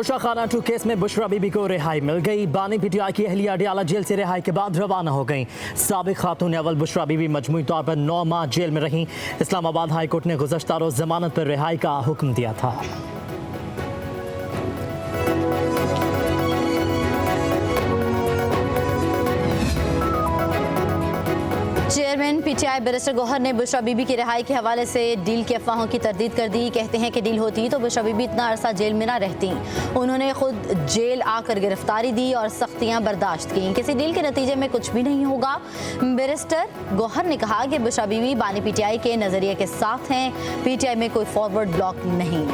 गोशा खाना 2 केस में बुशरा बीबी को रिहाई मिल गई। बानी पीटीआई की अहलिया अडियाला जेल से रिहाई के बाद रवाना हो गई। साबिक खातून अव्वल बुशरा बीबी मजमूई तौर पर 9 माह जेल में रहीं। इस्लामाबाद हाई कोर्ट ने गुज़श्ता रोज़ जमानत पर रिहाई का हुक्म दिया था। चेयरमैन पीटीआई बैरिस्टर गौहर ने बुशरा बीबी की रिहाई के हवाले से डील की अफवाहों की तरदीद कर दी। कहते हैं कि डील होती तो बुशरा बीबी इतना अरसा जेल में ना रहती। उन्होंने खुद जेल आकर गिरफ्तारी दी और सख्तियां बर्दाश्त की। किसी डील के नतीजे में कुछ भी नहीं होगा। बैरिस्टर गौहर ने कहा कि बुशरा बीबी बानी पीटीआई के नजरिए के साथ हैं। पीटीआई में कोई फॉरवर्ड ब्लॉक नहीं।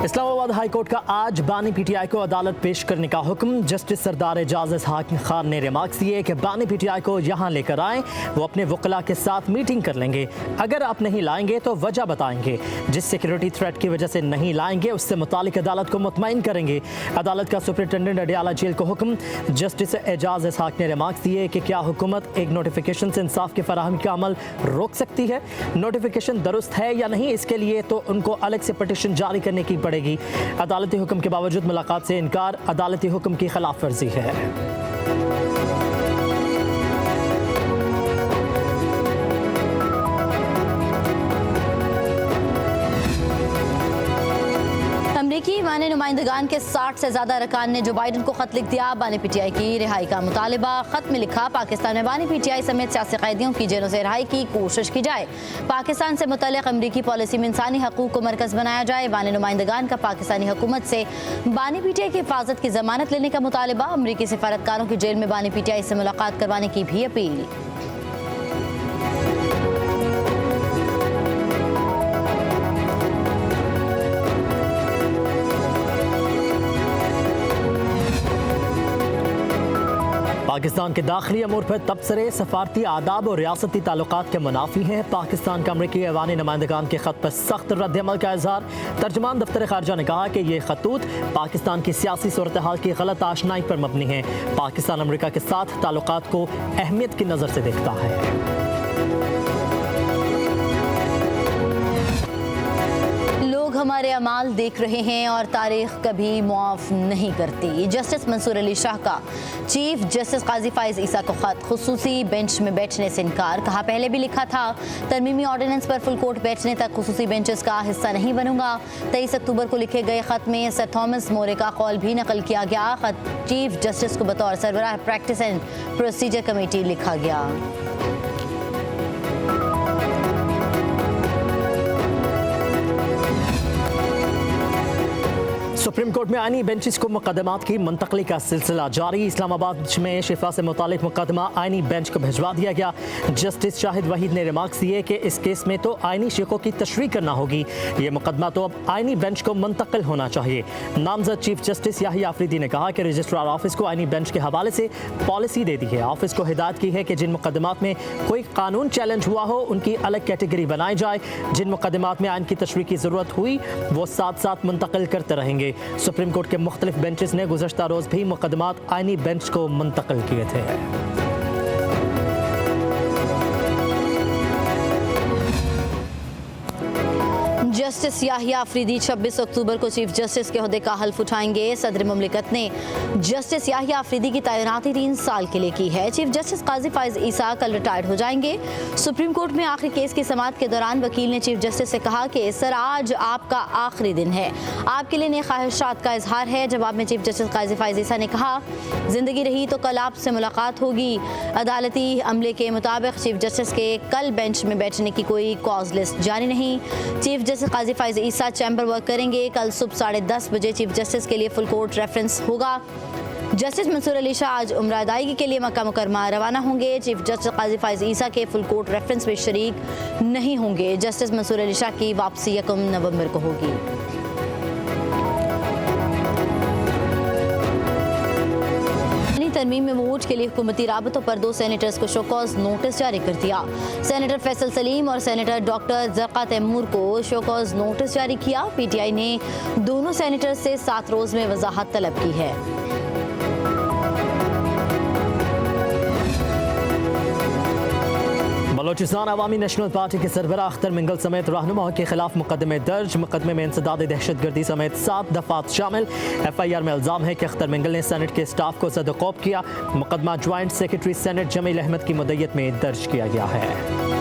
इस्लामाबाद हाई कोर्ट का आज बानी पीटीआई को अदालत पेश करने का हुक्म। जस्टिस सरदार एजाज हाकिम खान ने रिमार्क्स दिए कि बानी पीटीआई को यहाँ लेकर आएं, वो अपने वकला के साथ मीटिंग कर लेंगे। अगर आप नहीं लाएंगे तो वजह बताएंगे। जिस सिक्योरिटी थ्रेट की वजह से नहीं लाएंगे उससे मुतालिक अदालत को मुतमईन करेंगे। अदालत का सुपरिटेंडेंट अडियाला जेल को हुक्म। जस्टिस एजाज इसहाक ने रिमार्क्स दिए कि क्या हुकूमत एक नोटिफिकेशन से इंसाफ की फराहमी का अमल रोक सकती है? नोटिफिकेशन दुरुस्त है या नहीं, इसके लिए तो उनको अलग से पटिशन जारी करने की पड़ेगी। अदालती हुक्म के बावजूद मुलाकात से इनकार अदालती हुक्म की खिलाफ वर्जी है। अमरीकी ईमानी नुमाइंदगान के 60 से ज़्यादा अरकान ने जो बाइडन को खत लिख दिया। बानी पीटीआई की रिहाई का मुतालबा। खत में लिखा, पाकिस्तान में बानी पीटीआई समेत सियासी कैदियों की जेलों से रिहाई की कोशिश की जाए। पाकिस्तान से मुतल्लिक़ अमरीकी पॉलिसी में इंसानी हकूक़ को मरकज़ बनाया जाए। बानी नुमाइंदगान का पाकिस्तानी हुकूमत से बानी पीटीआई की हिफाजत की जमानत लेने का मुतालबा। अमरीकी सफारतकारों की जेल में बानी पीटीआई से मुलाकात करवाने की भी अपील। पाकिस्तान के दाखिली अमूर पर तबसरे सफारती आदाब और रियासती ताल्लुकात के मुनाफी हैं। पाकिस्तान का अमरीकी ऐवान नुमाइंदगान के खत पर सख्त रद्दअमल का इजहार। तर्जुमान दफ्तर खारजा ने कहा कि ये खतूत पाकिस्तान की सियासी सूरत हाल की गलत आशनाई पर मबनी है। पाकिस्तान अमरीका के साथ ताल्लुकात को अहमियत की नज़र से देखता है। लोग हमारे अमाल देख रहे हैं और तारीख कभी मुआफ नहीं करती। जस्टिस मंसूर अली शाह का चीफ जस्टिस काजी फाइज ईसा को खत। खुसूसी बेंच में बैठने से इनकार। कहा, पहले भी लिखा था तरमीमी ऑर्डिनेंस पर फुल कोर्ट बैठने तक खुसूसी बेंचेस का हिस्सा नहीं बनूंगा। 23 अक्टूबर को लिखे गए खत में सर थॉमस मोरे का कौल भी नकल किया गया। खत चीफ जस्टिस को बतौर सरबराह प्रैक्टिस एंड प्रोसीजर कमेटी लिखा गया। सुप्रीम कोर्ट में आईनी बेंचेस को मुकदमात की मुंतकली का सिलसिला जारी। इस्लामाबाद में शिफा से मुतालिक मुकदमा आईनी बेंच को भिजवा दिया गया। जस्टिस शाहिद वहीद ने रिमार्क्स दिए कि इस केस में तो आईनी शिकों की तशरीह करना होगी। ये मुकदमा तो अब आईनी बेंच को मुंतकिल होना चाहिए। नामजद चीफ जस्टिस याहिया आफरीदी ने कहा कि रजिस्ट्रार ऑफिस को आईनी बेंच के हवाले से पॉलिसी दे दी है। ऑफिस को हिदायत की है कि जिन मुकदमात में कोई कानून चैलेंज हुआ हो उनकी अलग कैटेगरी बनाई जाए। जिन मुकदमात में आइन की तशरीह की जरूरत हुई वो साथ साथ मुंतकिल करते रहेंगे। सुप्रीम कोर्ट के मुख्तलिफ बेंचेस ने गुज़श्ता रोज भी मुकदमात आईनी बेंच को मुंतकिल किए थे। जस्टिस याहिया आफरीदी 26 अक्टूबर को चीफ जस्टिस के ओहदे का हल्फ उठाएंगे। सदर मुमलिकत ने जस्टिस याहिया आफरीदी की तैनाती 3 साल के लिए की है। चीफ जस्टिस काजी फाइज ईसा कल रिटायर्ड हो जाएंगे। सुप्रीम कोर्ट में आखिरी केस की समाअत के दौरान वकील ने चीफ जस्टिस से कहा कि सर, आज आपका आखिरी दिन है, आपके लिए नई ख्वाहिशात का इजहार है। जवाब में चीफ जस्टिस काजी फाइज ईसा ने कहा, जिंदगी रही तो कल आपसे मुलाकात होगी। अदालती अमले के मुताबिक चीफ जस्टिस के कल बेंच में बैठने की कोई कॉज लिस्ट जारी नहीं। चीफ जस्टिस काजी फाइज ईसा चैम्बर वर्क करेंगे। कल सुबह 10:30 बजे चीफ जस्टिस के लिए फुल कोर्ट रेफरेंस होगा। जस्टिस मंसूर अली शाह आज उम्र अदायगी के लिए मक्का मुकरमा रवाना होंगे। चीफ जस्टिस काजी फाइज ईसा के फुल कोर्ट रेफरेंस में शरीक नहीं होंगे। जस्टिस मंसूर अली शाह की वापसी 1 नवंबर को होगी। तरमीम में वोट के लिए हुकूमती राबतों पर 2 सेनेटर्स को शोकॉज नोटिस जारी कर दिया। सेनेटर फैसल सलीम और सेनेटर डॉक्टर जरका तैमूर को शोकॉज नोटिस जारी किया। पीटीआई ने दोनों सेनेटर्स से 7 रोज में वजाहत तलब की है। बलोचिस्तान अवामी नेशनल पार्टी के सरबराह अख्तर मिंगल समेत रहनुमाओं के खिलाफ मुकदमे दर्ज। मुकदमे में इंसदाद दहशतगर्दी समेत 7 दफात शामिल। FIR में इल्जाम है कि अख्तर मिंगल ने सेनेट के स्टाफ को सदकोप किया। मुकदमा joint secretary senate Jamil Ahmed की मुद्दत में दर्ज किया गया है।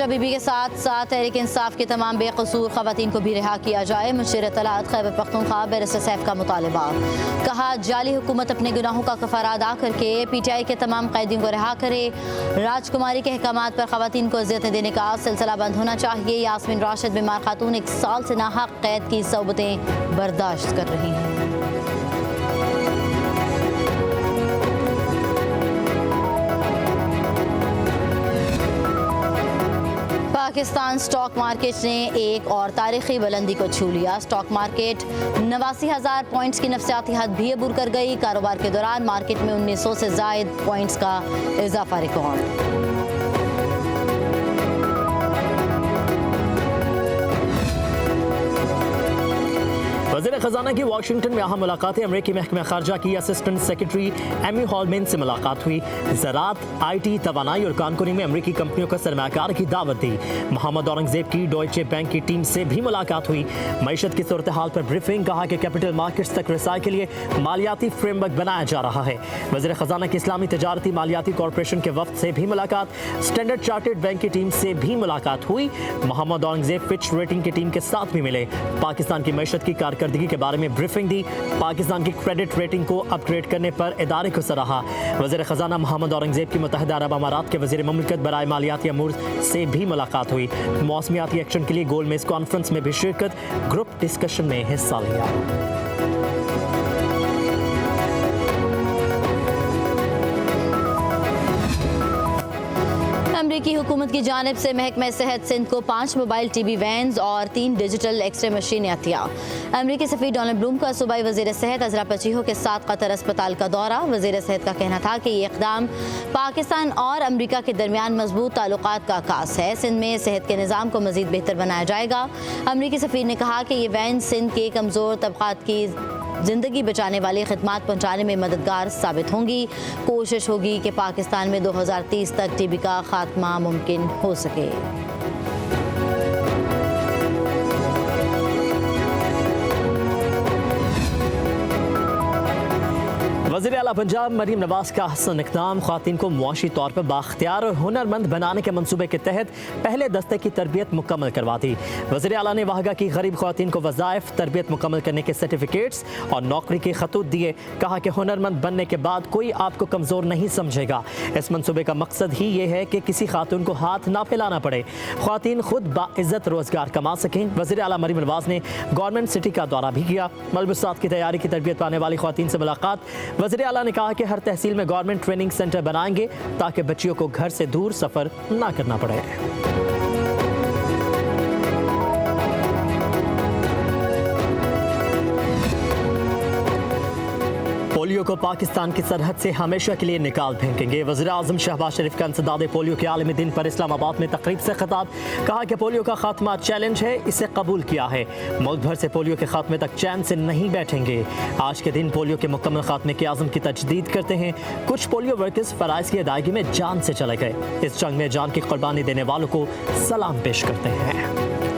बीबी के साथ साथ तहरीक इंसाफ के तमाम बेकसूर खवातीन को भी रिहा किया जाए। मुशीर इत्तलात खैबर पख्तूनख्वा बैरिस्टर सैफ का मुतालबा। कहा जाली हुकूमत अपने गुनाहों का कफारा अदा करके PTI के तमाम कैदियों को रिहा करे। राजकुमारी के अहकामात पर खवातीन को इज्जतें देने का सिलसिला बंद होना चाहिए। यास्मीन राशिद बीमार खातून 1 साल से नाहक कैद की सौबतें बर्दाश्त कर रही हैं। पाकिस्तान स्टॉक मार्केट ने एक और तारीखी बुलंदी को छू लिया। स्टॉक मार्केट 89,000 पॉइंट्स की नफसियाती हद भी अबूर कर गई। कारोबार के दौरान मार्केट में 1900 से जायद पॉइंट्स का इजाफा रिकॉर्ड। वज़ीर ख़ज़ाना की वाशिंगटन में अहम मुलाकातें। अमरीकी महकमा खारजा की असिस्टेंट सेक्रेटरी एमी हॉलमैन से मुलाकात हुई। ज़राअत, IT, तवानाई और कानकुनी में अमरीकी कंपनियों को सरमायाकार की दावत दी। मोहम्मद औरंगज़ेब की डॉयचे बैंक की टीम से भी मुलाकात हुई। मईशत की सूरत हाल पर ब्रीफिंग। कहा कि कैपिटल मार्केट्स तक रसाई के लिए मालियाती फ्रेमवर्क बनाया जा रहा है। वज़ीर ख़ज़ाना की इस्लामी तजारती मालियाती कॉरपोरेशन के वफ्द से भी मुलाकात। स्टैंडर्ड चार्टर्ड बैंक की टीम से भी मुलाकात हुई। मोहम्मद औरंगज़ेब फिच रेटिंग की टीम के साथ भी मिले। पाकिस्तान की मईशत की कारकर्दगी के बारे में ब्रीफिंग दी। पाकिस्तान की क्रेडिट रेटिंग को अपग्रेड करने पर इदारे को सराहा। वज़ीर ख़ज़ाना मोहम्मद औरंगज़ेब की मुत्तहिदा अरब अमारात के वज़ीर मुमलिकत बराए मालियाती अमूर से भी मुलाकात हुई। मौसमियाती एक्शन के लिए गोल मेज़ कॉन्फ्रेंस में भी शिरकत। ग्रुप डिस्कशन में हिस्सा लिया। अमरीकी हुकूमत की जानिब से महकमा सेहत सिंध को 5 मोबाइल TB वैन्स और 3 डिजिटल एक्सरे मशीनें अतिया। अमरीकी सफ़ीर डोनाल्ड ब्लूम का सूबाई वज़ीर सेहत अज़रा पचीहो के साथ कतर अस्पताल का दौरा। वज़ीर सेहत का कहना था कि ये इक़दाम पाकिस्तान और अमरीका के दरमियान मजबूत ताल्लुकात का आकास है। सिंध में सेहत के निज़ाम को मज़ीद बेहतर बनाया जाएगा। अमरीकी सफ़ीर ने कहा कि ये वैन सिंध के कमज़ोर तबक़ात की ज़िंदगी बचाने वाली खिदमात पहुँचाने में मददगार साबित होंगी। कोशिश होगी कि पाकिस्तान में 2030 तक TB का खात्मा मुमकिन हो सके। वज़ीर आला पंजाब मरीम नवाज का हसन इक़दाम। ख़वातीन को मुआशी तौर पर बाख्तियार और हुनरमंद बनाने के मनसूबे के तहत पहले दस्ते की तरबियत मुकम्मल करवा दी। वज़ीर आला ने वहागा की गरीब ख़वातीन को वज़ाइफ, तरबियत मुकम्मल करने के सर्टिफिकेट्स और नौकरी के खतूत दिए। कहा कि हुनरमंद बनने के बाद कोई आपको कमज़ोर नहीं समझेगा। इस मनसूबे का मकसद ही ये है कि किसी खातून को हाथ ना फैलाना पड़े, ख़वातीन खुद बाइज़्ज़त रोज़गार कमा सकें। वज़ीर आला मरीम नवाज ने गवर्नमेंट सिटी का दौरा भी किया। मलबूसात की तैयारी की तरबियत पाने वाली ख़वातीन से मुलाकात। वज़ीर आला ने कहा कि हर तहसील में गवर्नमेंट ट्रेनिंग सेंटर बनाएंगे ताकि बच्चियों को घर से दूर सफ़र ना करना पड़े। पोलियो को पाकिस्तान की सरहद से हमेशा के लिए निकाल फेंकेंगे। वज़ीर आज़म शहबाज शरीफ का इंसदाद पोलियो के आलमी दिन पर इस्लामाबाद में तकरीब से खिताब। कहा कि पोलियो का खात्मा चैलेंज है, इसे कबूल किया है। मुल्क भर से पोलियो के खात्मे तक चैन से नहीं बैठेंगे। आज के दिन पोलियो के मुकम्मल खात्मे के आज़म की तजदीद करते हैं। कुछ पोलियो वर्कर्स फ़राइज़ की अदायगी में जान से चले गए। इस जंग में जान की कुर्बानी देने वालों को सलाम पेश करते हैं।